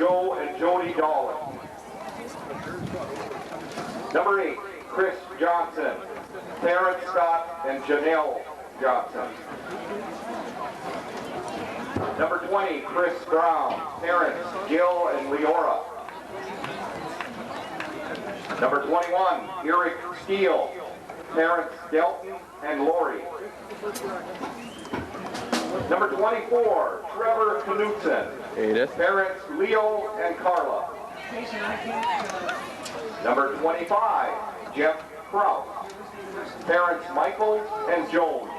Joe and Jody Dolan. Number 8, Chris Johnson. Terrence Scott and Janelle Johnson. Number 20, Chris Brown. Terrence, Jill, and Leora. Number 21, Eric Steele. Terrence, Delton, and Lori. Number 24, Trevor Knutson. Parents Leo and Carla. Number 25, Jeff Kraus. Parents Michael and Joan.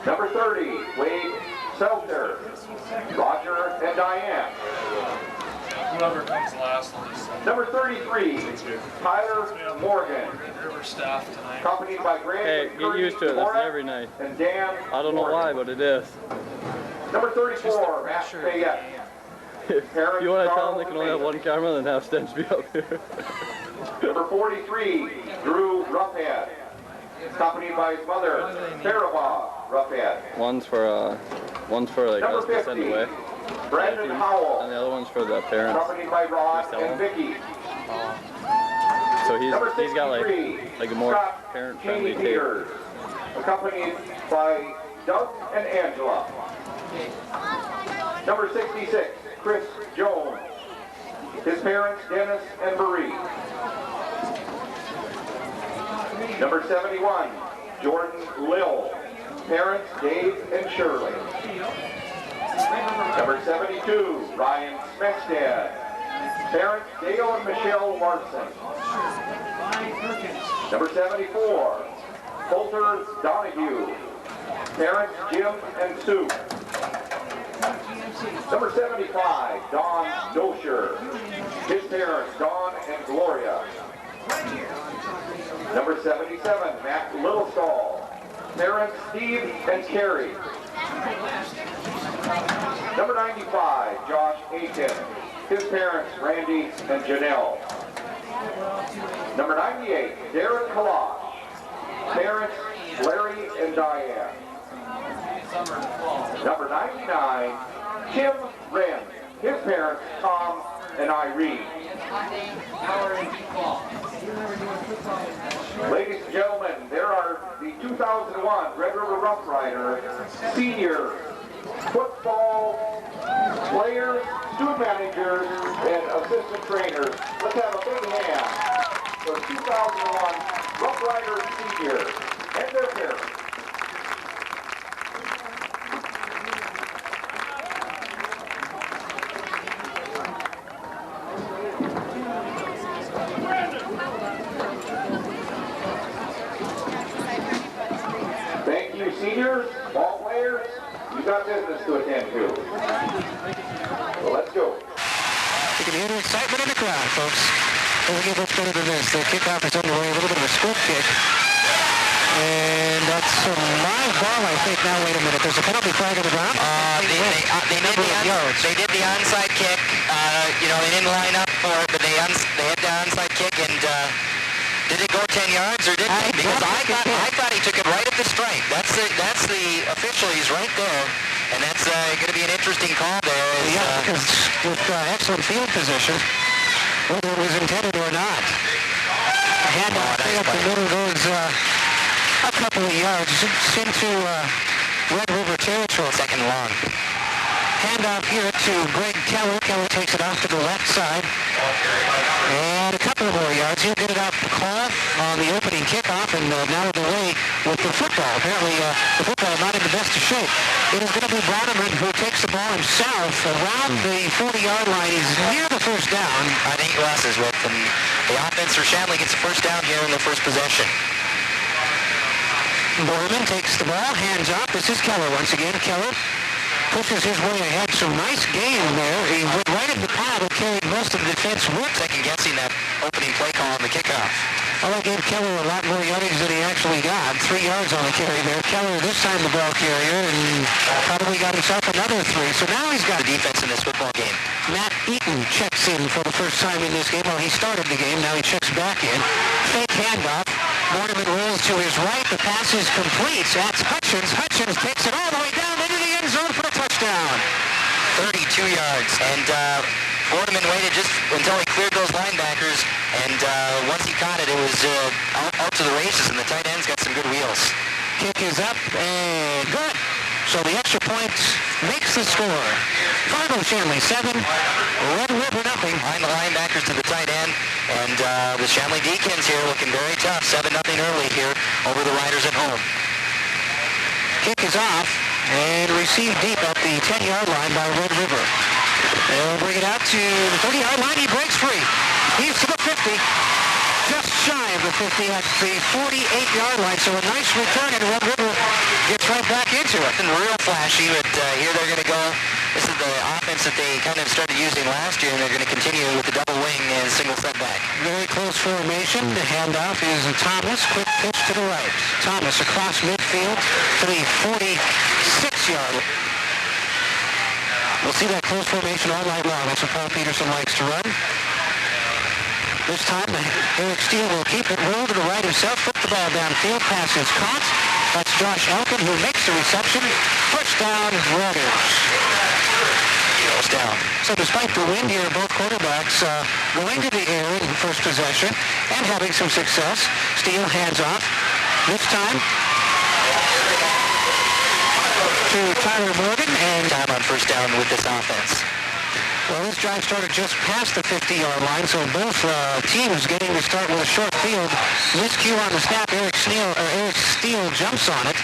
Number 30, Wade Selter. Roger and Diane. Whoever comes last on this. Number 33, Tyler Morgan. Staff tonight. Accompanied by Grant. Hey, get used to it. That's every night. And Dan. I don't know why, but it is. Number 34, Matt Fayette. If you want to tell them they can only have one camera, then have Stench be up here. Number 43, Drew Ruffhead. Accompanied by his mother, Sarah Ruffhead. One's for like Number us to send 50, away. Brandon Howell. And the other one's for the parents. Accompanied by Rod and Vicky. So he's got like a more Scott parent-friendly tape. Peters, accompanied by Doug and Angela. Number 66, Chris Jones. His parents, Dennis and Marie. Number 71, Jordan Lill. Parents, Dave and Shirley. Number 72, Ryan Smithstead. Parents, Dale and Michelle Larson. Number 74, Coulter Donahue. Parents, Jim and Sue. Number 75, Don Dosher. His parents, Don and Gloria. Number 77, Matt Littlestall. Parents, Steve and Carrie. Number 95, Josh Aiken. His parents, Randy and Janelle. Number 98, Darren Kalash. Parents, Larry and Diane. Number 99, Kim Wren. His parents, Tom and Irene. Ladies and gentlemen, there are the 2001 Red River Rough Rider senior football players, student managers, and assistant trainers. Let's have a big hand for 2001 Rough Rider seniors and their parents. Thank you, seniors, ball players. You got business to attend to. So let's go. You can hear the excitement in the crowd, folks. We'll get much better than this. The kickoff is underway, a little bit of a scoop kick. And that's a live ball, I think. Now, wait a minute. There's a penalty flag on the ground. They did the onside kick. They didn't line up for it, but they had the onside kick. And did it go 10 yards or didn't it? Because I thought he took it right at the stripe. That's the official. He's right there. And that's going to be an interesting call there. Because with excellent field position, whether it was intended or not. A handoff up the middle goes a couple of yards into Red River territory. Second long. Handoff here to Greg Keller. Keller takes it off to the left side. And a couple more yards. He'll get it out the cloth on the opening kickoff, and now away with the football. Apparently, the football not in the best of shape. It is going to be Bonneman who takes the ball himself around the 40-yard line. He's near the first down. I think Russ is with him. The offense for Shanley gets the first down here in the first possession. Borman takes the ball, hands off. This is Keller once again. Keller pushes his way ahead. Some nice game there. He went right at the pad and carried most of the defense with. Second guessing that opening play call on the kickoff. Well, I gave Keller a lot more yardage than he actually got. 3 yards on the carry there. Keller this time the ball carrier and probably got himself another 3. So now he's got the defense in this football game. Matt Eaton checks in for the first time in this game. Well, he started the game. Now he checks back in. Fake handoff. Mortimer rolls to his right. The pass is complete. That's Hutchins. Hutchins takes it all the way down into the end zone for a touchdown. 32 2 yards. And Boardman waited just until he cleared those linebackers, and once he caught it, it was out to the races, and the tight end's got some good wheels. Kick is up and good. So the extra point makes the score. Fargo Shanley 7, Red River nothing. Behind the linebackers to the tight end, and the Shanley Deacons here looking very tough. 7-0 early here over the Riders at home. Kick is off and received deep at the 10-yard line by Red River. They'll bring it out to the 30-yard line. He breaks free. He's to the 50. Just shy of the 50 at the 48-yard line. So a nice return, and Red River gets right back into it. And real flashy, but here they're going to go. This is the offense that they kind of started using last year, and they're going to continue with the double wing and single setback. Very close formation. The handoff is Thomas. Quick pitch to the right. Thomas across midfield to the 46-yard. We'll see that close formation all night long. That's what Paul Peterson likes to run. This time, Eric Steele will keep it rolled to the right himself, flip the ball downfield, pass is caught. That's Josh Elkin who makes the reception. First down, Riders. Goes down. So despite the wind here, both quarterbacks going to the air in the first possession and having some success. Steele hands off. This time to Tyler Morgan, and Time on first down with this offense. well, this drive started just past the 50-yard line, so both teams getting to start with a short field. Miscue on the snap. Eric Steele jumps on it.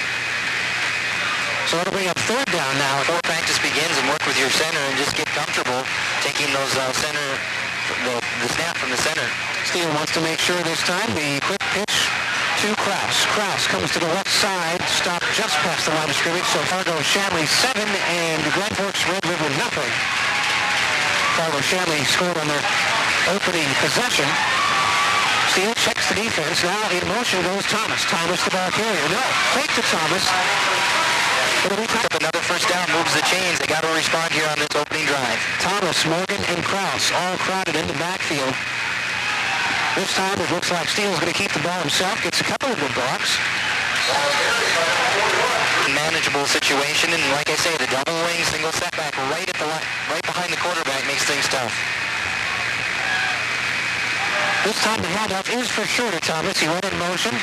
So it'll bring up third down now. Before practice begins, and work with your center and just get comfortable taking those the snap from the center. Steele wants to make sure this time the quick pitch to Kraus. Kraus comes to the left side, stopped just past the line of scrimmage. So Fargo Shanley 7 and Grand Forks Red River nothing. Fargo Shanley scored on their opening possession. Steele checks the defense. Now in motion goes Thomas. Thomas the ball carrier. No, fake to Thomas. It'll be Up another first down, moves the chains. They got to respond here on this opening drive. Thomas, Morgan, and Kraus all crowded in the backfield. This time it looks like Steele's going to keep the ball himself. Gets a couple of good blocks. Manageable situation, and like I say, the double wing, single setback right at the line, right behind the quarterback makes things tough. This time the handoff is for sure to Thomas. He went in motion.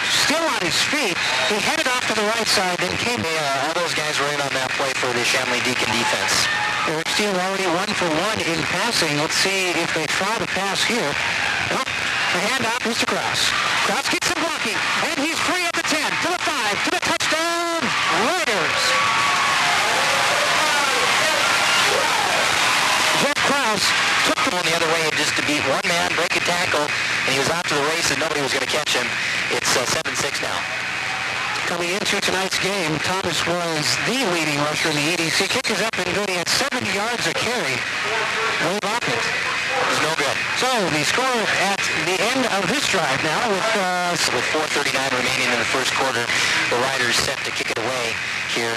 Still on his feet. He headed off to the right side, then came. All those guys were in on that play for the Shanley Deacon defense. Eric Steele already 1 for 1 in passing. Let's see if they try to pass here. Nope. The handoff is to Kraus. Kraus gets some blocking, and he's free at the 10, to the 5, to the touchdown, Riders. Jeff Kraus took On the other way just to beat one man, break a tackle, and he was out to the race and nobody was going to catch him. It's 7-6 now. Coming into tonight's game, Thomas was the leading rusher in the EDC. Kick is up and good. He had 7 yards a carry. Wave off it. It was no good. So the score at the end of this drive now With 4:39 remaining in the first quarter, the Riders set to kick it away here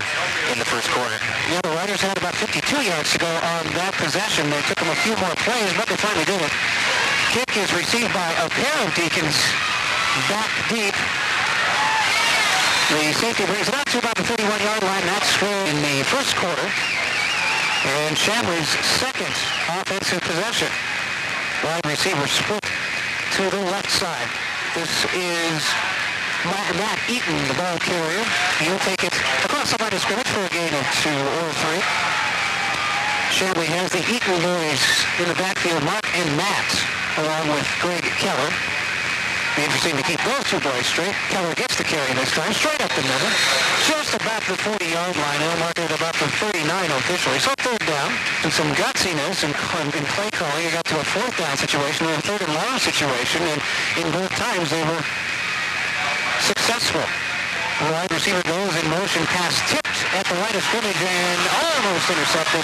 in the first quarter. Yeah, the Riders had about 52 yards to go on that possession. They took them a few more plays, but they finally did it. Kick is received by a pair of Deacons back deep. The safety brings it out to about the 31-yard line. That's in the first quarter. And Shanley's second offensive possession. Wide receiver split to the left side. This is Matt Eaton, the ball carrier. He'll take it across the line of scrimmage for a gain of 2 or 3. Shanley has the Eaton boys in the backfield, Mark and Matt, along with Greg Keller. Be interesting to keep those two boys straight. Keller gets the carry this time, straight up the middle, just about the 40-yard line. He'll mark it about the 39 officially. So third down, and some gutsiness in play calling. You got to a fourth down situation or a third and long situation, and in both times they were successful. The wide receiver goes in motion, pass tipped at the line of scrimmage and almost intercepted.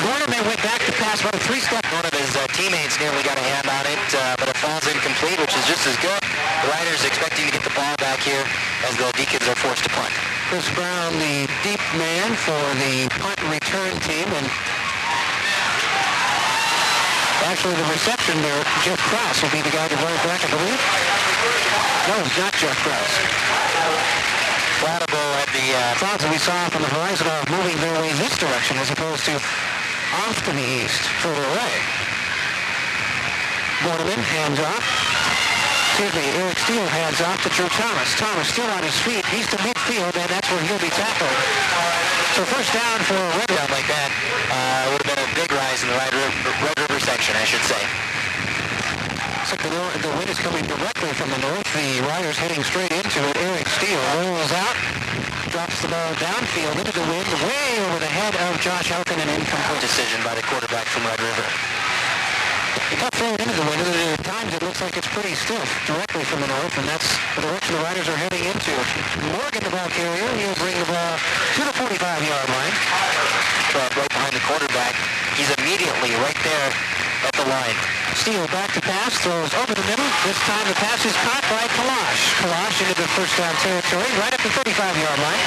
Gorman went back to pass about a 3-step. One of his teammates nearly got a hand on it, but it falls incomplete, which is just as good. The Riders expecting to get the ball back here as the Deacons are forced to punt. Chris Brown, the deep man for the punt return team, and actually the reception there, Jeff Krause will be the guy to run it back, I believe. No, not Jeff Krause. Flatabo at the clouds that we saw from the horizon are moving their way this direction as opposed to off to the east, further away. Borneman hands off. Eric Steele hands off to Drew Thomas. Thomas still on his feet. He's to midfield, and that's where he'll be tackled. So first down for a Red Down like that would have been a big rise in the Red River section, I should say. Looks like the wind is coming directly from the north. The Riders heading straight into it. Eric Steele rolls out, drops the ball downfield into the wind, way over the head of Josh Elkin, an incomplete decision by the quarterback from Red River. Tough throw into the wind. At times it looks like it's pretty stiff directly from the north, and that's the direction the Riders are heading into. Morgan, the ball carrier, he'll bring the ball to the 45-yard line. Right behind the quarterback. He's immediately right there at the line. Steele back to pass, throws over the middle. This time the pass is caught by Kalash. Kalash into the first down territory, right at the 35-yard line.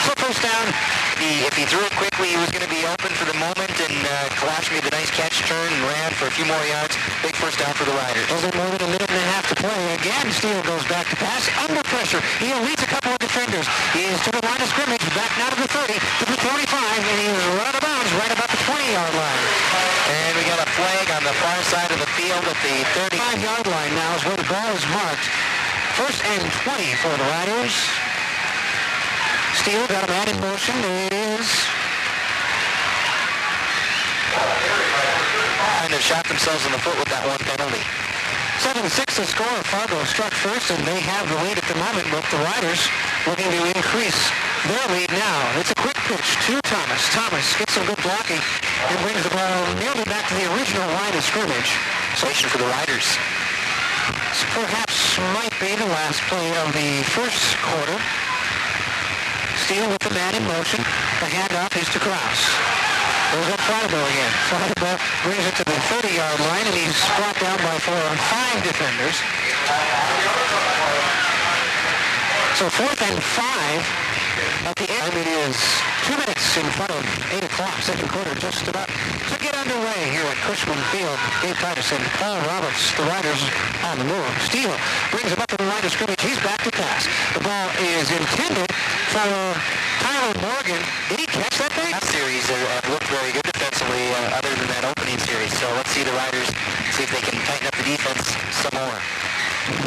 So first down. If he threw it quickly, he was going to be open for the moment, and Kalash made a nice catch, turn, and ran for a few more yards. Big first down for the Riders. Over more than a minute and a half to play. Again, Steele goes back to pass, under pressure. He leads a couple of defenders. He is to the line of scrimmage, back now to the 30, to the 25, and he is run out of bounds right about the 20-yard line. And we got a flag on the far side of the field at the 35-yard line now is where the ball is marked. First and 20 for the Riders. Steele got a man in motion. There it is. Kind of shot themselves in the foot with that one penalty. 7-6 the score. Fargo struck first, and they have the lead at the moment, but the Riders looking to increase their lead now. It's a quick pitch to Thomas. Thomas gets some good blocking and brings the ball nearly back to the original line of scrimmage. Solution for the Riders. This perhaps might be the last play of the first quarter. Steele with the man in motion. The handoff is to Krause. Goes up Fargo again. Fargo brings it to the 30-yard line, and he's brought down by 4 or 5 defenders. So 4th and 5 at the end. It is 2 minutes in front of 8 o'clock, second quarter, just about to get underway here at Cushman Field. Dave Titus and Paul Roberts, the Riders on the move. Steele brings him up to the line of scrimmage. He's back to pass. The ball is intended for Tyler Morgan. Did he catch that thing? That series looked very good defensively other than that opening series. So let's see the Riders, see if they can tighten up the defense some more.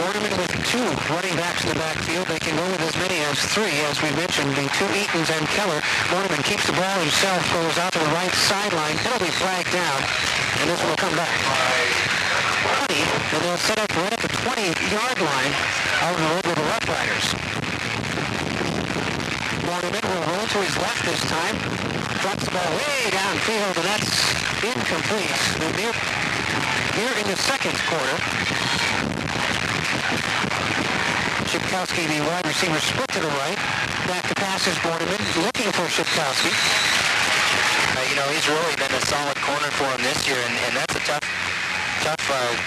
Borneman with 2 running backs in the backfield. They can go with as many as 3, as we mentioned, the 2 Eatons and Keller. Borneman keeps the ball himself, goes out to the right sideline. Penalty flag down, and this will come back. 20, and they'll set up right at the 20-yard line of the Red River Rough Riders. Borneman will roll to his left this time. Drops the ball way downfield, and that's incomplete. Here in the second quarter. Shipkowski, the wide receiver, split to the right. Back to pass is Borneman, looking for Shipkowski. He's really been a solid corner for him this year, and that's a tough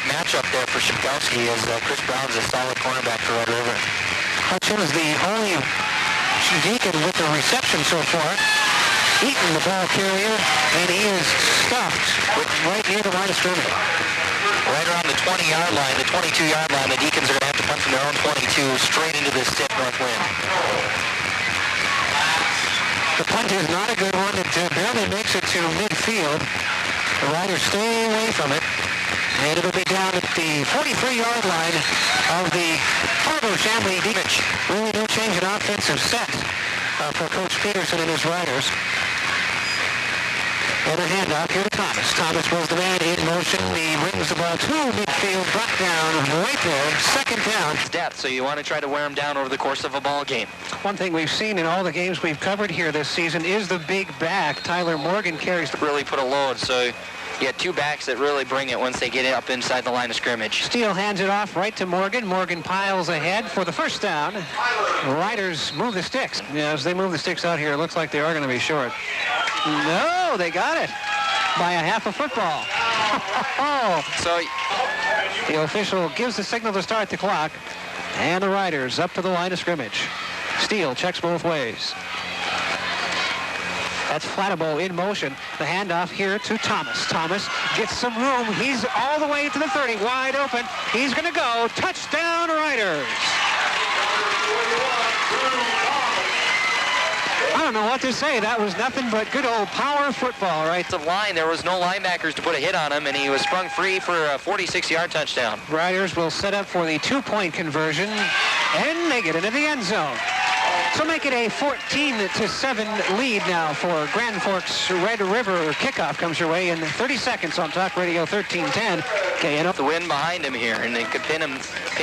matchup there for Shipkowski, as Chris Brown's a solid cornerback for Red River. Hutchins is the only Deacon with the reception so far. Eaton, the ball carrier, and he is stuffed right near the line of scrimmage. Right around the 20-yard line, the 22-yard line, the Deacons are going to have to punt from their own 22 straight into the stiff north wind. The punt is not a good one. It barely makes it to midfield. The Riders stay away from it. And it'll be down at the 43-yard line of the Fargo Shanley defense. Really no change in offensive set for Coach Peterson and his Riders. And a handoff here to Thomas. Thomas was the man in motion. He brings the ball to midfield, brought down right there. Second down. Depth, so you want to try to wear him down over the course of a ball game. One thing we've seen in all the games we've covered here this season is the big back. Tyler Morgan carries the... Really put a load, so you get 2 backs that really bring it once they get it up inside the line of scrimmage. Steele hands it off right to Morgan. Morgan piles ahead for the first down. The Riders move the sticks. Yeah, as they move the sticks out here, it looks like they are going to be short. No, they got it by a half a football. So the official gives the signal to start the clock, and the Riders up to the line of scrimmage. Steele checks both ways. That's Flatabo in motion. The handoff here to Thomas. Thomas gets some room. He's all the way to the 30, wide open. He's going to go. Touchdown, Riders. I don't know what to say. That was nothing but good old power football, right? Of line, there was no linebackers to put a hit on him, and he was sprung free for a 46-yard touchdown. Riders will set up for the 2-point conversion and make it into the end zone. So make it a 14-7 lead now for Grand Forks. Red River kickoff comes your way in 30 seconds on Talk Radio 1310. KNO. The wind behind him here, and they could pin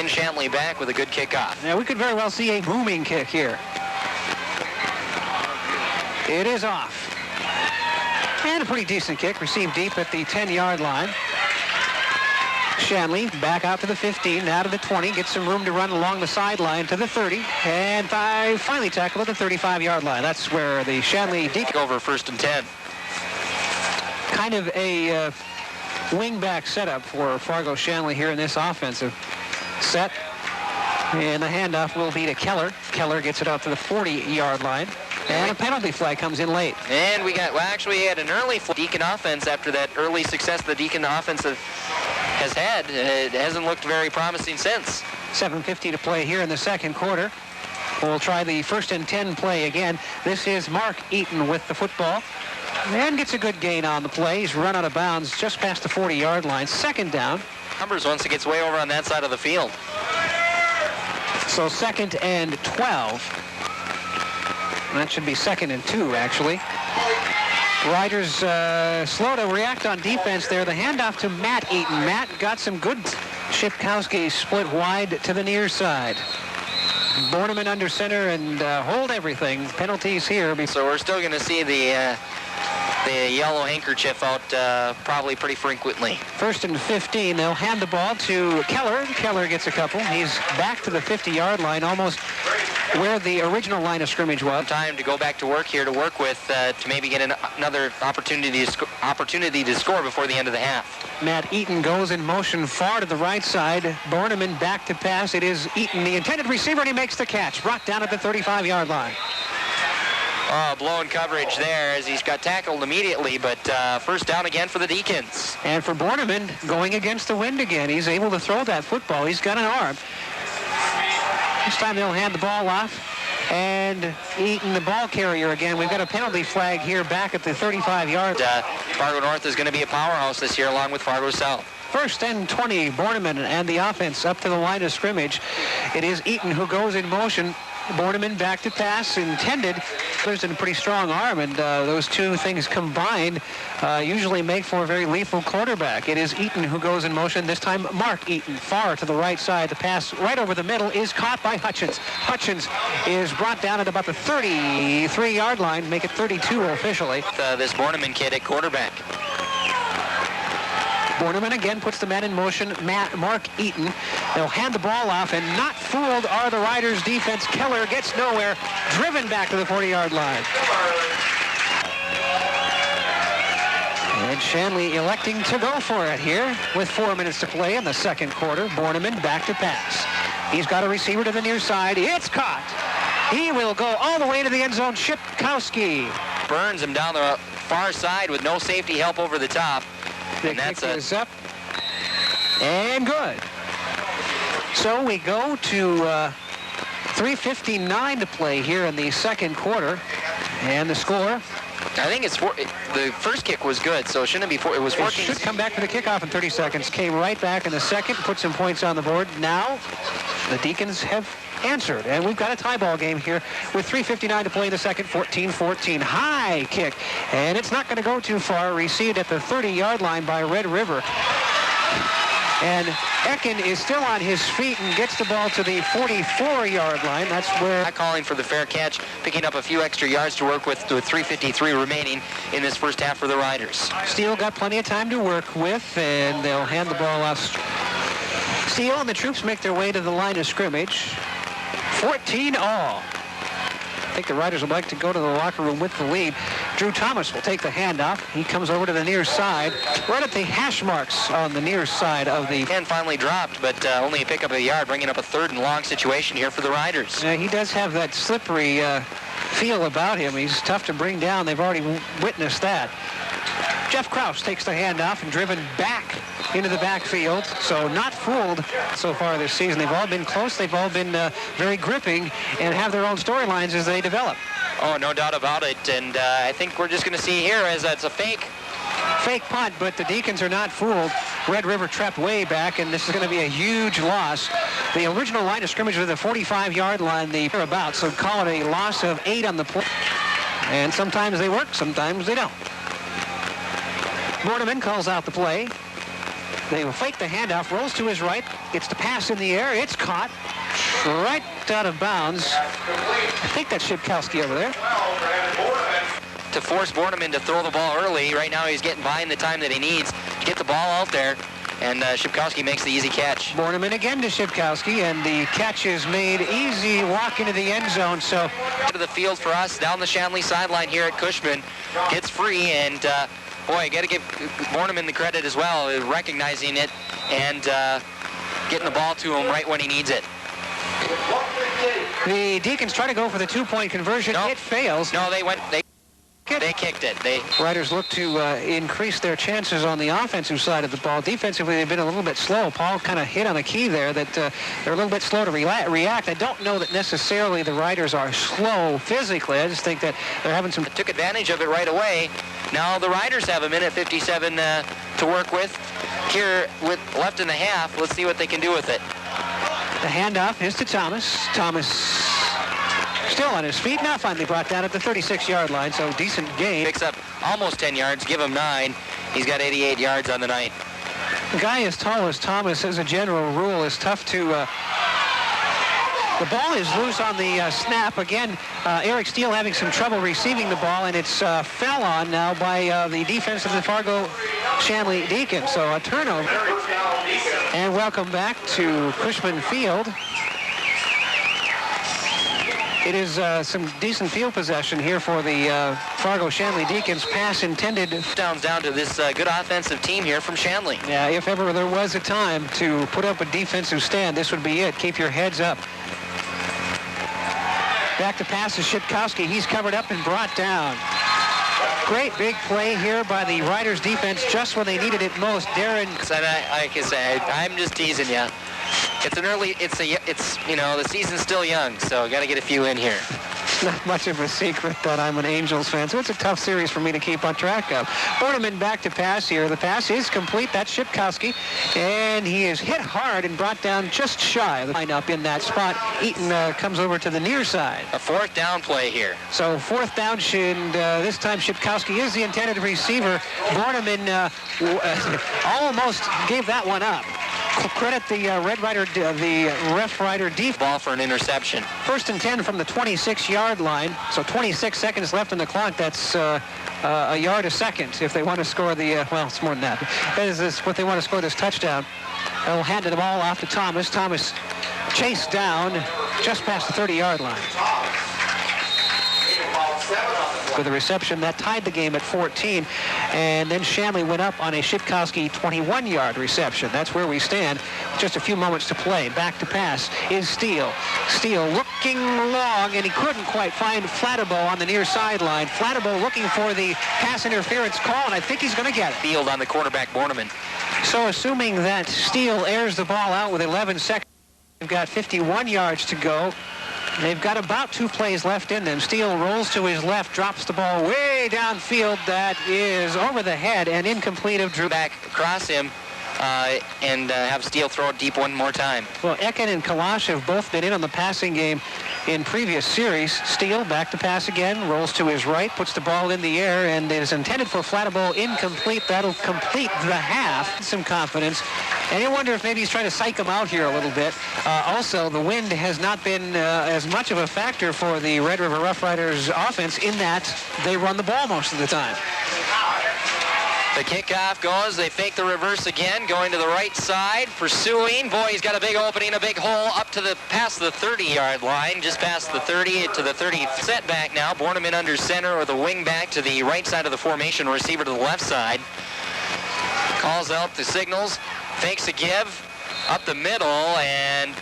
Shanley back with a good kickoff. Now we could very well see a booming kick here. It is off. And a pretty decent kick, received deep at the 10-yard line. Shanley back out to the 15, out of the 20, gets some room to run along the sideline to the 30, and finally tackled at the 35-yard line. That's where the Shanley deep over 1st and 10. Kind of a wing-back setup for Fargo Shanley here in this offensive set. And the handoff will be to Keller. Keller gets it out to the 40-yard line. And a penalty flag comes in late. And we had an early Deacon offense after that early success the Deacon offense has had. It hasn't looked very promising since. 7:50 to play here in the second quarter. We'll try the 1st and 10 play again. This is Mark Eaton with the football. And gets a good gain on the play. He's run out of bounds just past the 40-yard line. 2nd down. Numbers once it gets way over on that side of the field. So 2nd and 12. That should be 2nd and 2, actually. Riders slow to react on defense there. The handoff to Matt Eaton. Matt got some good. Shipkowski split wide to the near side. Borneman under center and hold everything. Penalties here. So we're still going to see the yellow handkerchief out probably pretty frequently. 1st and 15. They'll hand the ball to Keller. Keller gets a couple. He's back to the 50-yard line, almost where the original line of scrimmage was. Time to go back to work here to work with to maybe get another opportunity to score before the end of the half. Matt Eaton goes in motion far to the right side. Borneman back to pass. It is Eaton, the intended receiver, and he makes the catch. Brought down at the 35-yard line. Oh, blown coverage there as he's got tackled immediately, but 1st down again for the Deacons. And for Borneman, going against the wind again, he's able to throw that football. He's got an arm. This time they'll hand the ball off. And Eaton, the ball carrier again. We've got a penalty flag here back at the 35-yard line. Fargo North is going to be a powerhouse this year along with Fargo South. 1st and 20, Borneman and the offense up to the line of scrimmage. It is Eaton who goes in motion. Borneman back to pass, intended. There's a pretty strong arm, and those two things combined usually make for a very lethal quarterback. It is Eaton who goes in motion. This time, Mark Eaton, far to the right side. The pass right over the middle is caught by Hutchins. Hutchins is brought down at about the 33-yard line, make it 32 officially. This Borneman kid at quarterback. Borneman again puts the man in motion, Mark Eaton. They'll hand the ball off, and not fooled are the Riders' defense. Keller gets nowhere, driven back to the 40-yard line. And Shanley electing to go for it here with 4 minutes to play in the second quarter. Borneman back to pass. He's got a receiver to the near side. It's caught. He will go all the way to the end zone. Shipkowski burns him down the far side with no safety help over the top. The kick is up and good. So we go to 3:59 to play here in the second quarter, and the score. I think it's the first kick was good, so it shouldn't be. It was 14. It should come back to the kickoff in 30 seconds. Came right back in the second, put some points on the board. Now the Deacons have answered, and we've got a tie ball game here with 3:59 to play in the second. 14-14. High kick, and it's not going to go too far. Received at the 30-yard line by Red River. And Ekin is still on his feet and gets the ball to the 44-yard line. That's where... Not calling for the fair catch, picking up a few extra yards to work with 3:53 remaining in this first half for the Riders. Steele got plenty of time to work with, and they'll hand the ball off. Steele and the troops make their way to the line of scrimmage. 14 all. I think the Riders would like to go to the locker room with the lead. Drew Thomas will take the handoff. He comes over to the near side, right at the hash marks on the near side of the... And finally dropped, but only a pickup of a yard, bringing up a 3rd and long situation here for the Riders. He does have that slippery feel about him. He's tough to bring down. They've already witnessed that. Jeff Krause takes the handoff and driven back into the backfield. So not fooled so far this season. They've all been close. They've all been very gripping and have their own storylines as they develop. Oh, no doubt about it. And I think we're just going to see here as it's a fake punt, but the Deacons are not fooled. Red River trapped way back, and this is going to be a huge loss. The original line of scrimmage was the 45-yard line, the thereabouts, so call it a loss of 8 on the play. And sometimes they work, sometimes they don't. Borneman calls out the play. They will fake the handoff, rolls to his right, gets the pass in the air, it's caught right out of bounds. I think that's Shipkowski over there. To force Borneman to throw the ball early. Right now he's getting by in the time that he needs to get the ball out there, and Shipkowski makes the easy catch. Borneman again to Shipkowski, and the catch is made easy, walk into the end zone. So to the field for us, down the Shanley sideline here at Cushman. Gets free, and boy, got to give Borneman the credit as well, recognizing it and getting the ball to him right when he needs it. The Deacons try to go for the two-point conversion. No. It fails. No, they kicked it. Riders look to increase their chances on the offensive side of the ball. Defensively, they've been a little bit slow. Paul kind of hit on the key there that they're a little bit slow to react. I don't know that necessarily the Riders are slow physically. I just think that they're having some... Took advantage of it right away. Now the Riders have a minute 57 to work with. Here, with left in the half, let's see what they can do with it. The handoff is to Thomas. Thomas still on his feet, now finally brought down at the 36-yard line, so decent gain. Picks up almost 10 yards, give him 9. He's got 88 yards on the night. A guy as tall as Thomas, as a general rule, is tough to... The ball is loose on the snap. Again, Eric Steele having some trouble receiving the ball, and it's fell on now by the defense of the Fargo Shanley Deacons. So a turnover. And welcome back to Cushman Field. It is some decent field possession here for the Fargo Shanley Deacons. Pass intended. Down to this good offensive team here from Shanley. Yeah, if ever there was a time to put up a defensive stand, this would be it. Keep your heads up. Back to pass to Shipkowski. He's covered up and brought down. Great big play here by the Riders defense just when they needed it most. Darren. Like I said, I'm just teasing you. You know, the season's still young, so got to get a few in here. Not much of a secret that I'm an Angels fan, so it's a tough series for me to keep on track of. Borneman back to pass here. The pass is complete. That's Shipkowski, and he is hit hard and brought down just shy of the lineup in that spot. Eaton comes over to the near side. A fourth down play here. So fourth down, and this time Shipkowski is the intended receiver. Borneman almost gave that one up. Credit the Rough Rider defense. Ball for an interception. 1st and 10 from the 26-yard line. So 26 seconds left on the clock. That's a yard a second if they want to score the, well, it's more than that. That is what they want to score this touchdown. They'll hand the ball off to Thomas. Thomas chased down just past the 30-yard line. With a reception that tied the game at 14, and then Shanley went up on a Shipkowski 21-yard reception. That's where we stand. Just a few moments to play. Back to pass is Steele. Steele looking long, and he couldn't quite find Flattabo on the near sideline. Flattabo looking for the pass interference call, and I think he's going to get it. Field on the quarterback, Borneman. So assuming that Steele airs the ball out with 11 seconds, they've got 51 yards to go. They've got about 2 plays left in them. Steele rolls to his left, drops the ball way downfield. That is over the head and incomplete of Drew. Back across him and have Steele throw it deep one more time. Well, Ekin and Kalash have both been in on the passing game in previous series. Steele back to pass again, rolls to his right, puts the ball in the air, and is intended for Flattabo, incomplete. That'll complete the half. Some confidence. And you wonder if maybe he's trying to psych him out here a little bit. Also, the wind has not been as much of a factor for the Red River Rough Riders offense in that they run the ball most of the time. The kickoff goes. They fake the reverse again, going to the right side, pursuing. Boy, he's got a big opening, a big hole up to the past the 30-yard line, just past the 30 to the 30 setback now. Borneman under center or the wing back to the right side of the formation, receiver to the left side. Calls out the signals, fakes a give up the middle, and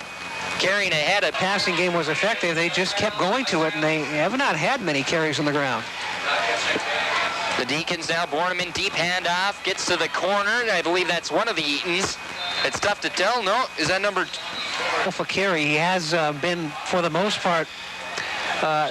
carrying ahead. A passing game was effective. They just kept going to it, and they have not had many carries on the ground. The Deacons now, Borneman, deep handoff, gets to the corner. I believe that's one of the Eatons. It's tough to tell. No, is that number... For carry, he has been, for the most part,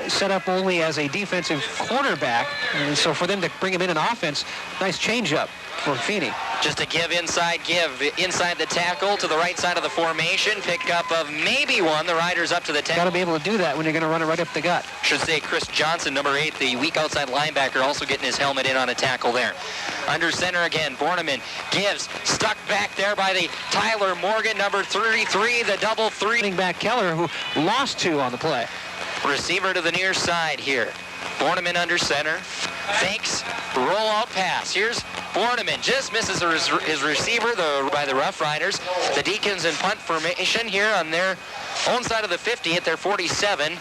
set up only as a defensive cornerback. And so for them to bring him in offense, nice change-up for Feeney. Just a give inside the tackle to the right side of the formation. Pickup of maybe one. The Riders up to the tackle. Got to be able to do that when you're going to run it right up the gut. Should say Chris Johnson, number 8, the weak outside linebacker, also getting his helmet in on a tackle there. Under center again, Borneman gives, stuck back there by the Tyler Morgan, number 33, the double 3. Running back Keller, who lost 2 on the play. Receiver to the near side here. Borneman under center, fakes, roll-out pass. Here's Borneman, just misses his receiver by the Rough Riders. The Deacons in punt formation here on their own side of the 50 at their 47.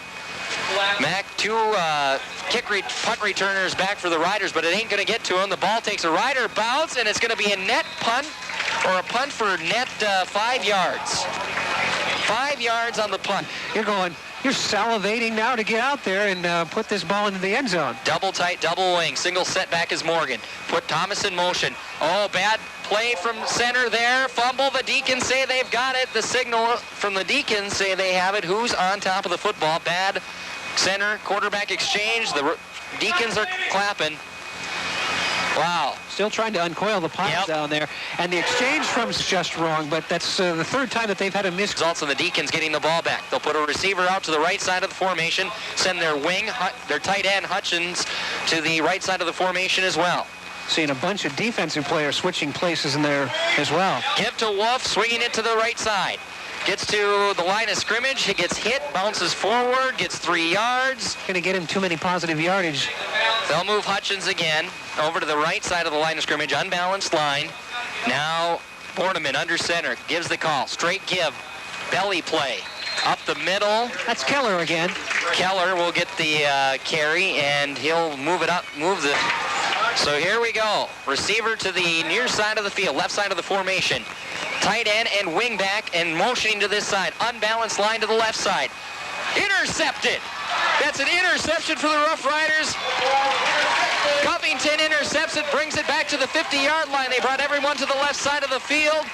Mac, 2 punt returners back for the Riders, but it ain't going to get to him. The ball takes a Rider bounce, and it's going to be a net punt, or a punt for net 5 yards. 5 yards on the punt. You're salivating now to get out there and put this ball into the end zone. Double tight, double wing. Single setback is Morgan. Put Thomas in motion. Oh, bad play from center there. Fumble. The Deacons say they've got it. The signal from the Deacons say they have it. Who's on top of the football? Bad center quarterback exchange. The Deacons are clapping. Wow. Still trying to uncoil the pipes down there. And the exchange from's just wrong, but that's the third time that they've had a miss. Results in the Deacons getting the ball back. They'll put a receiver out to the right side of the formation, send their tight end Hutchins to the right side of the formation as well. Seeing a bunch of defensive players switching places in there as well. Give to Wolf, swinging it to the right side. Gets to the line of scrimmage. He gets hit, bounces forward, gets 3 yards. Going to get him too many positive yardage. They'll move Hutchins again over to the right side of the line of scrimmage, unbalanced line. Now Borneman under center, gives the call. Straight give, belly play. Up the middle. That's Keller again. Keller will get the carry, and he'll move it up, So here we go. Receiver to the near side of the field, left side of the formation. Tight end and wing back, and motioning to this side. Unbalanced line to the left side. Intercepted. That's an interception for the Rough Riders. Covington intercepts it, brings it back to the 50-yard line. They brought everyone to the left side of the field.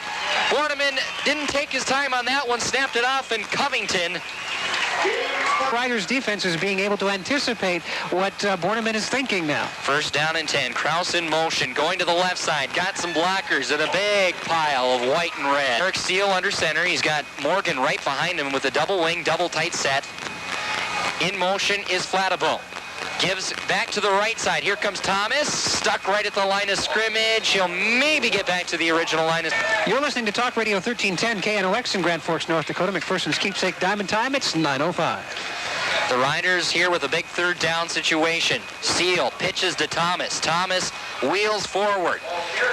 Borneman didn't take his time on that one, snapped it off, and Covington. Riders' defense is being able to anticipate what Borneman is thinking now. First down and 10. Kraus in motion, going to the left side. Got some blockers and a big pile of white and red. Eric Steele under center. He's got Morgan right behind him with a double wing, double tight set. In motion is Flattabo. Gives back to the right side. Here comes Thomas, stuck right at the line of scrimmage. He'll maybe get back to the original line. You're listening to Talk Radio 1310 KNOX in Grand Forks, North Dakota. McPherson's Keepsake Diamond Time. It's 9:05. The Riders here with a big third down situation. Steele pitches to Thomas. Thomas wheels forward.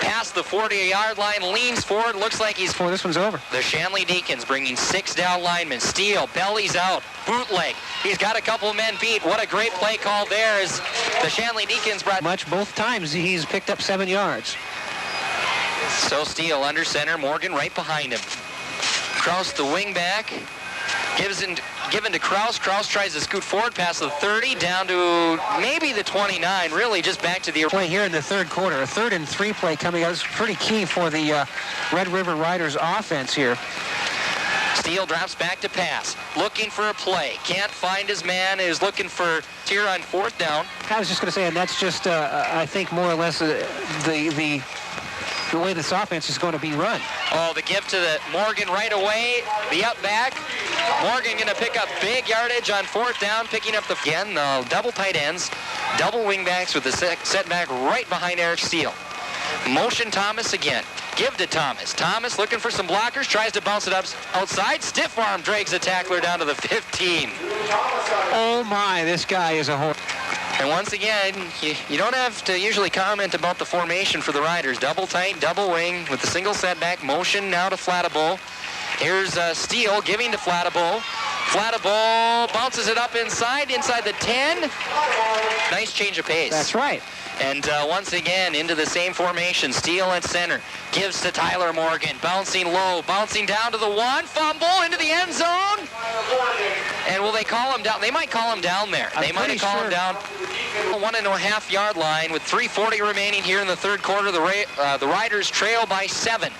Past the 40-yard line, leans forward. Looks like he's... Before this one's over. The Shanley Deacons bringing 6 down linemen. Steele, bellies out. Bootleg. He's got a couple of men beat. What a great play call there as the Shanley Deacons brought... Both times he's picked up 7 yards. So Steele under center. Morgan right behind him. Kraus the wing back. Given to Kraus. Kraus tries to scoot forward past the 30, down to maybe the 29, really just back to the... Play here in the third quarter. A 3rd and 3 play coming out is pretty key for the Red River Riders offense here. Steele drops back to pass, looking for a play. Can't find his man, is looking for here on 4th down. I was just going to say, and that's just, I think, more or less the way this offense is going to be run. Oh, the give to the Morgan right away, the up back. Morgan going to pick up big yardage on 4th down, picking up the double tight ends, double wingbacks with the setback right behind Eric Steele. Motion Thomas again. Give to Thomas. Thomas looking for some blockers, tries to bounce it up outside. Stiff arm drags the tackler down to the 15. Oh my, this guy is a horse. And once again, you don't have to usually comment about the formation for the Riders. Double tight, double wing with the single setback. Motion now to Flattabo. Here's Steele giving to Flattabo. Flattabo bounces it up inside the 10. Nice change of pace. That's right. And once again, into the same formation. Steele at center. Gives to Tyler Morgan. Bouncing low. Bouncing down to the 1. Fumble into the end zone. And will they call him down? They might call him down there. They might have called him down. 1.5 yard line with 3:40 remaining here in the third quarter. The Riders trail by 7.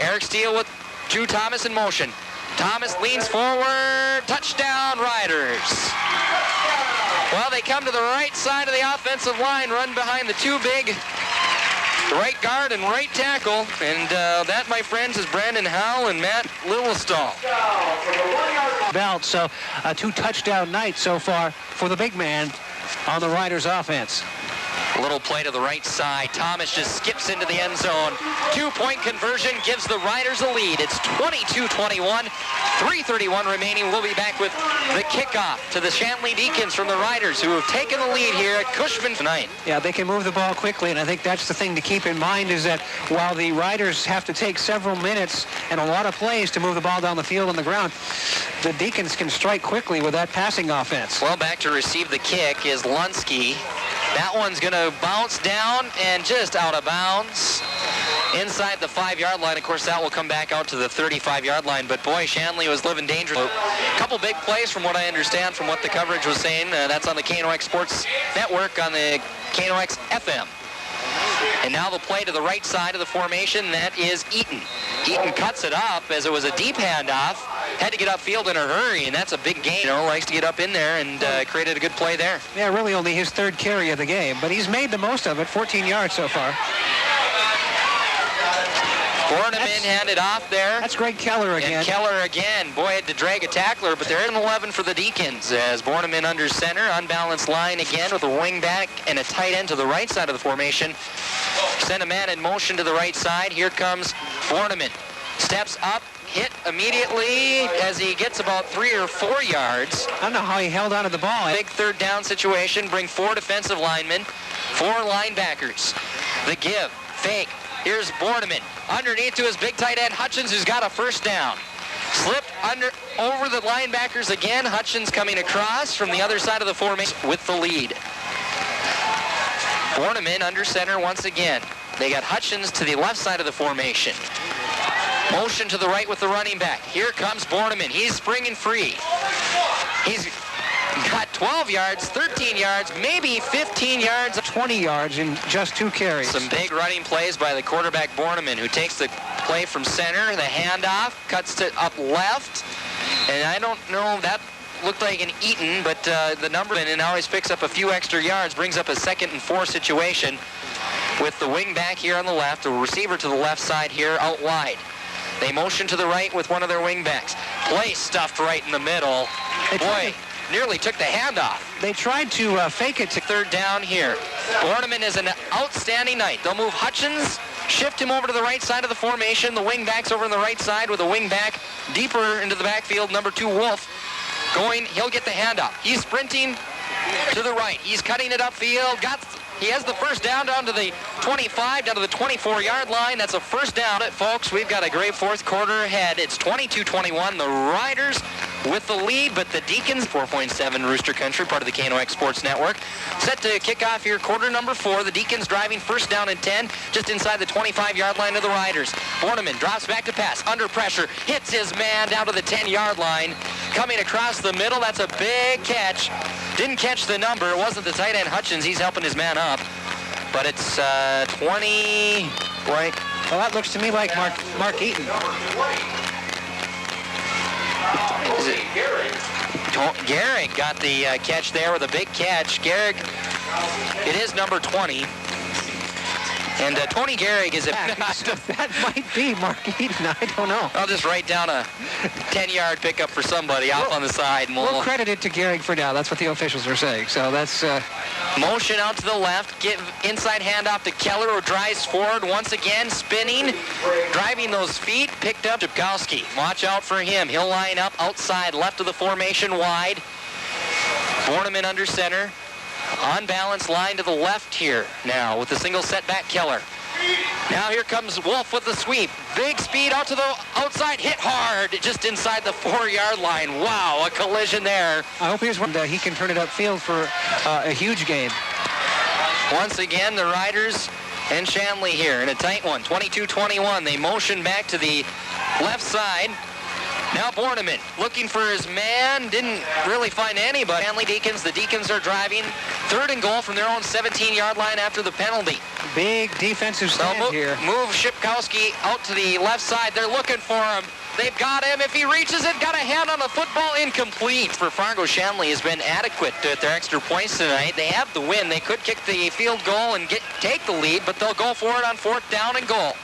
Eric Steele with Drew Thomas in motion. Thomas leans forward. Touchdown, Riders. Well, they come to the right side of the offensive line, run behind the two big right guard and right tackle. And that, my friends, is Brandon Howell and Matt Littlestall. Belt, so a 2-touchdown night so far for the big man on the Riders offense. A little play to the right side. Thomas just skips into the end zone. 2-point conversion gives the Riders a lead. It's 22-21. 3:31 remaining. We'll be back with the kickoff to the Shanley Deacons from the Riders, who have taken the lead here at Cushman tonight. Yeah, they can move the ball quickly, and I think that's the thing to keep in mind, is that while the Riders have to take several minutes and a lot of plays to move the ball down the field on the ground, the Deacons can strike quickly with that passing offense. Well, back to receive the kick is Lunsky. That one's going to bounce down and just out of bounds inside the 5-yard line. Of course, that will come back out to the 35-yard line. But boy, Shanley was living dangerous. A couple big plays from what I understand from what the coverage was saying. That's on the KNOX Sports Network on the KNOX FM. And now the play to the right side of the formation, that is Eaton. Eaton cuts it up as it was a deep handoff. Had to get upfield in a hurry, and that's a big gain. You know, likes to get up in there and created a good play there. Yeah, really only his third carry of the game, but he's made the most of it, 14 yards so far. Borneman handed off there. That's Greg Keller again. And Keller again. Boy, had to drag a tackler, but they're in 11 for the Deacons as Borneman under center. Unbalanced line again with a wing back and a tight end to the right side of the formation. Send a man in motion to the right side. Here comes Borneman. Steps up, hit immediately as he gets about 3 or 4 yards. I don't know how he held onto the ball. Big third down situation. Bring 4 defensive linemen, 4 linebackers. The give, fake. Here's Borneman. Underneath to his big tight end, Hutchins, who's got a first down. Slipped over the linebackers again. Hutchins coming across from the other side of the formation with the lead. Borneman under center once again. They got Hutchins to the left side of the formation. Motion to the right with the running back. Here comes Borneman. He's springing free. He's got 12 yards, 13 yards, maybe 15 yards. 20 yards in just 2 carries. Some big running plays by the quarterback Borneman, who takes the play from center, the handoff, cuts it up left. And I don't know, that looked like an Eaton, but the number, and now he picks up a few extra yards, brings up a 2nd and 4 situation with the wing back here on the left, a receiver to the left side here out wide. They motion to the right with one of their wing backs. Play stuffed right in the middle. Boy, nearly took the handoff. They tried to fake it to third down here. Borneman is an outstanding night. They'll move Hutchins, shift him over to the right side of the formation. The wing back's over on the right side with a wing back deeper into the backfield. Number 2, Wolf. Going, he'll get the handoff. He's sprinting to the right. He's cutting it upfield. He has the first down to the 25, down to the 24-yard line. That's a first down. Folks, we've got a great fourth quarter ahead. It's 22-21. The Riders with the lead, but the Deacons, 4.7 Rooster Country, part of the KNOX Sports Network, set to kick off here quarter number 4. The Deacons driving first down and 10, just inside the 25-yard line of the Riders. Borneman drops back to pass, under pressure, hits his man down to the 10-yard line. Coming across the middle, that's a big catch. Didn't catch the number. It wasn't the tight end Hutchins. He's helping his man up. But it's 20, right? Well, that looks to me like Mark Eaton. Is it Garrick got the catch there with a big catch. Garrick, it is number 20. And Tony Garrick is a... That might be Mark Eaton. I don't know. I'll just write down a 10-yard pickup for somebody off on the side. And we'll credit it to Garrick for now. That's what the officials are saying. So that's... Motion out to the left. Give inside handoff to Keller, who drives forward once again, spinning, driving those feet. Picked up Jabkowski. Watch out for him. He'll line up outside left of the formation wide. Borneman under center. Unbalanced line to the left here now with the single setback Keller. Now here comes Wolf with the sweep. Big speed out to the outside, hit hard just inside the 4-yard line. Wow, a collision there. I hope he can turn it upfield for a huge gain. Once again, the Riders and Shanley here in a tight one, 22-21. They motion back to the left side. Now Borneman looking for his man, didn't really find anybody. Shanley Deacons, the Deacons are driving. 3rd and goal from their own 17-yard line after the penalty. Big defensive stand here. Move Shipkowski out to the left side. They're looking for him. They've got him. If he reaches it, got a hand on the football, incomplete. For Fargo Shanley has been adequate at their extra points tonight. They have the win. They could kick the field goal and take the lead, but they'll go for it on 4th down and goal.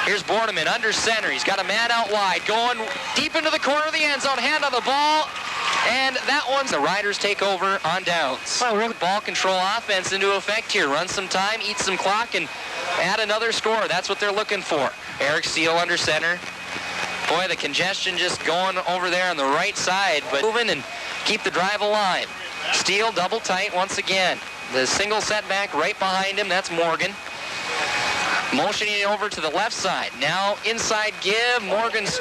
Here's Borneman under center. He's got a man out wide, going deep into the corner of the end zone. Hand on the ball, and that one's the Riders take over on downs. Oh, really? Ball control offense into effect here. Run some time, eat some clock, and add another score. That's what they're looking for. Eric Steele under center. Boy, the congestion just going over there on the right side, but moving and keep the drive alive. Steele double tight once again. The single setback right behind him, that's Morgan. Motioning over to the left side. Now inside give. Morgan's.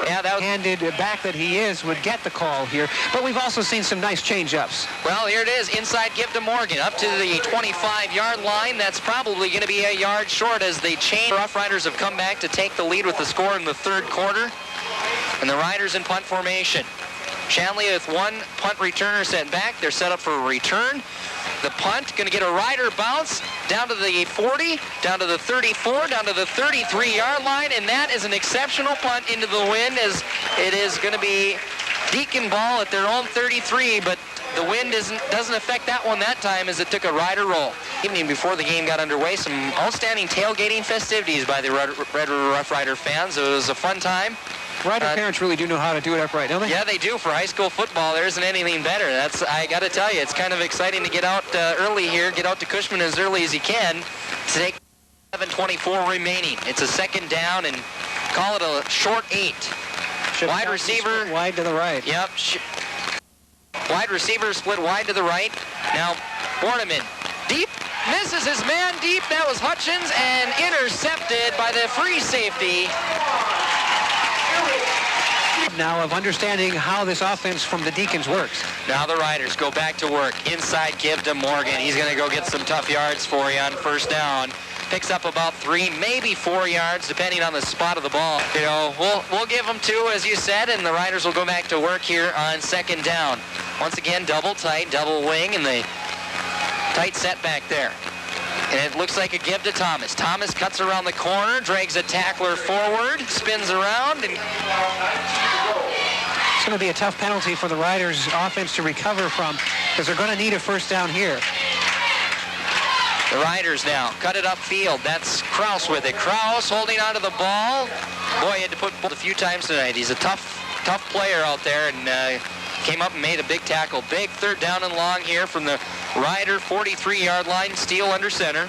Yeah, that handed back that he is would get the call here. But we've also seen some nice change-ups. Well, here it is. Inside give to Morgan. Up to the 25-yard line. That's probably going to be a yard short as they change. Rough Riders have come back to take the lead with the score in the 3rd quarter. And the Riders in punt formation. Shanley with one punt returner sent back. They're set up for a return. The punt going to get a Rider bounce down to the 40, down to the 34, down to the 33-yard line, and that is an exceptional punt into the wind as it is going to be Deacon ball at their own 33, but the wind doesn't affect that one that time as it took a Rider roll. Evening before the game got underway, some outstanding tailgating festivities by the Red River Rough Rider fans. It was a fun time. Rider parents really do know how to do it upright, don't they? Yeah, they do. For high school football, there isn't anything better. I got to tell you, it's kind of exciting to get out early here, get out to Cushman as early as you can to take 7:24 remaining. It's a 2nd down and call it a short 8. Wide receiver. Wide to the right. Yep. Wide receiver split wide to the right. Now, Borneman deep. Misses his man deep. That was Hutchins and intercepted by the free safety. Now of understanding how this offense from the Deacons works. Now the Riders go back to work. Inside give to Morgan. He's going to go get some tough yards for you on 1st down. Picks up about 3, maybe 4 yards, depending on the spot of the ball. You know, we'll give them 2, as you said, and the Riders will go back to work here on 2nd down. Once again, double tight, double wing, and the tight setback there. And it looks like a give to Thomas. Thomas cuts around the corner, drags a tackler forward, spins around, and it's going to be a tough penalty for the Riders' offense to recover from because they're going to need a 1st down here. The Riders now cut it upfield. That's Kraus with it. Kraus holding onto the ball. Boy, he had to put a few times tonight. He's a tough player out there, and came up and made a big tackle. Big 3rd down and long here from the Rider 43-yard line. Steele under center.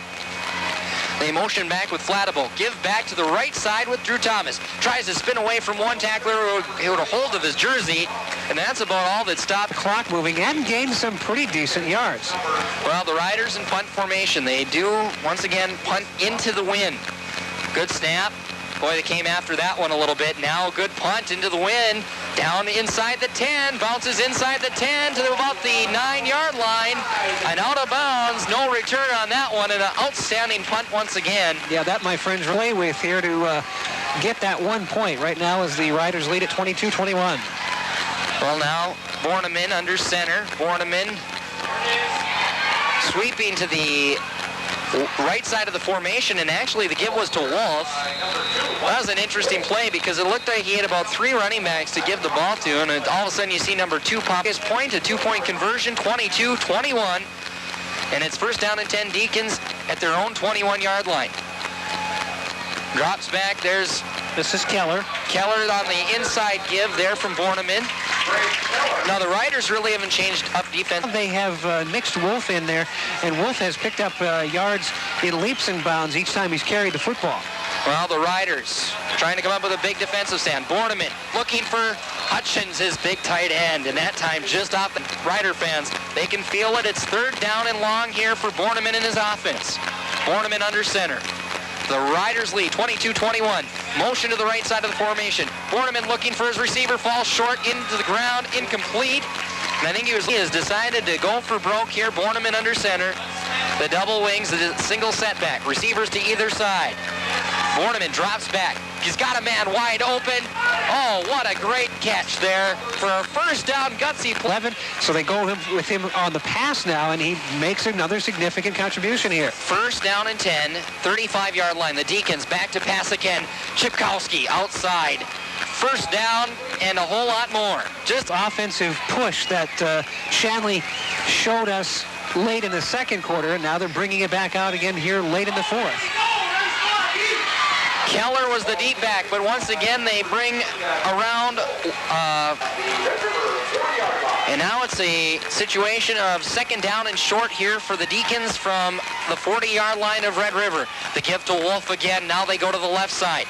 They motion back with Flattable. Give back to the right side with Drew Thomas. Tries to spin away from one tackler who had a hold of his jersey, and that's about all that stopped the clock moving and gained some pretty decent yards. Well, the Riders in punt formation. They do, once again, punt into the wind. Good snap. Boy, they came after that one a little bit. Now a good punt into the wind. Down inside the 10. Bounces inside the 10 to about the 9-yard line. And out of bounds. No return on that one. And an outstanding punt once again. Yeah, that, my friends, play with here to get that 1 point. Right now as the Riders lead at 22-21. Well, now Borneman under center. Borneman sweeping to the right side of the formation, and actually the give was to Wolf. That was an interesting play because it looked like he had about 3 running backs to give the ball to, and all of a sudden you see number 2 pop his point, a 2-point conversion, 22-21, and it's 1st down and 10 Deacons at their own 21-yard line. Drops back, this is Keller. Keller on the inside give there from Borneman. Now the Riders really haven't changed up defense. They have mixed Wolf in there, and Wolf has picked up yards in leaps and bounds each time he's carried the football. Well, the Riders trying to come up with a big defensive stand. Borneman looking for Hutchins, his big tight end, and that time just off the Rider fans. They can feel it. It's 3rd down and long here for Borneman and his offense. Borneman under center. The Riders lead 22-21. Motion to the right side of the formation. Borneman looking for his receiver, falls short into the ground, incomplete. And I think he has decided to go for broke here. Borneman under center. The double wings, the single setback. Receivers to either side. Borneman drops back. He's got a man wide open. Oh, what a great catch there for a first down, gutsy play. 11, so they go with him on the pass now, and he makes another significant contribution here. First down and 10, 35-yard line. The Deacons back to pass again. Chipkowski outside. First down and a whole lot more. Just offensive push that Shanley showed us late in the second quarter, and now they're bringing it back out again here late in the fourth. Keller was the deep back, but once again they bring around, and now it's a situation of second down and short here for the Deacons from the 40-yard line of Red River. The give to Wolf again. Now they go to the left side.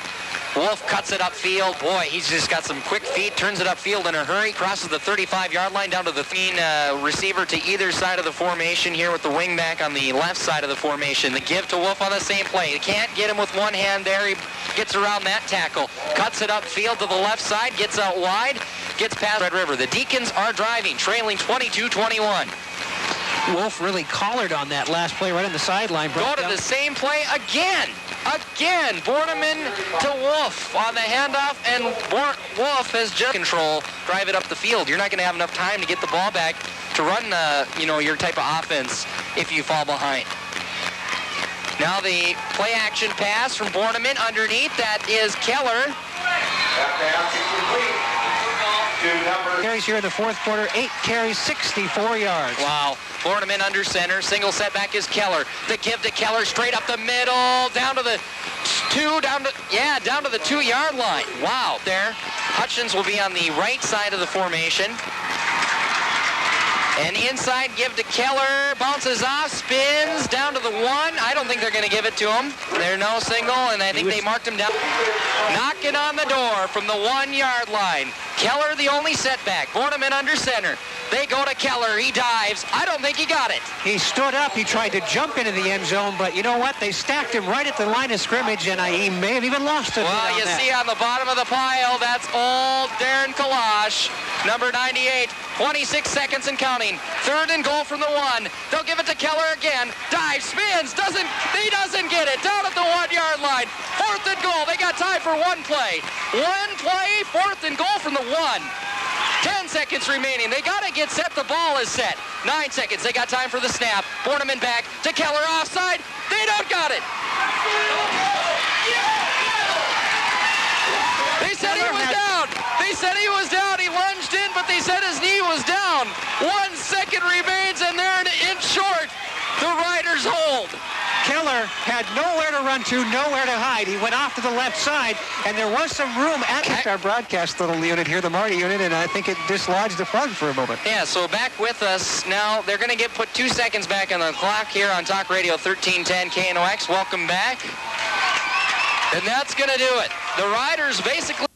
Wolf cuts it upfield. Boy, he's just got some quick feet, turns it upfield in a hurry, crosses the 35-yard line down to the receiver to either side of the formation here with the wing back on the left side of the formation. The give to Wolf on the same play. He can't get him with one hand there. He gets around that tackle, cuts it upfield to the left side, gets out wide, gets past Red River. The Deacons are driving, trailing 22-21. Wolf really collared on that last play right on the sideline. Go to the same play again. Again, Borneman to Wolf on the handoff, and Wolf has just control, drive it up the field. You're not going to have enough time to get the ball back to run, your type of offense if you fall behind. Now the play action pass from Borneman underneath. That is Keller. That pass is complete to number... Carries here in the fourth quarter, 8 carries, 64 yards. Wow. Borneman under center. Single setback is Keller. The give to Keller straight up the middle, down to the 2-yard line. Wow, there. Hutchins will be on the right side of the formation. And inside give to Keller, bounces off, spins down to the 1. I don't think they're going to give it to him. They're no single, and I think they marked him down. Knocking on the door from the 1-yard line. Keller the only setback. Borneman under center. They go to Keller. He dives. I don't think he got it. He stood up. He tried to jump into the end zone, but you know what? They stacked him right at the line of scrimmage, and he may have even lost it. Well, you see on the bottom of the pile, that's old Darren Kalash, number 98. 26 seconds and counting. Third and goal from the 1. They'll give it to Keller again. Dives, spins, he doesn't get it. Down at the 1-yard line. Fourth and goal. They got time for one play. One play, fourth and goal from the 1. 10 seconds remaining. They got to get set. The ball is set. 9 seconds. They got time for the snap. Borneman back to Keller offside. They don't got it. They said he was down. They said he was down. He lunged in, but they said his knee was down. 1 second remains, and they're an inch short. The Riders hold. Keller had nowhere to run to, nowhere to hide. He went off to the left side, and there was some room at our broadcast little unit here, the Marty unit, and I think it dislodged the plug for a moment. Yeah, so back with us now. They're going to put 2 seconds back on the clock here on Talk Radio 1310 KNOX. Welcome back. And that's going to do it. The Riders basically...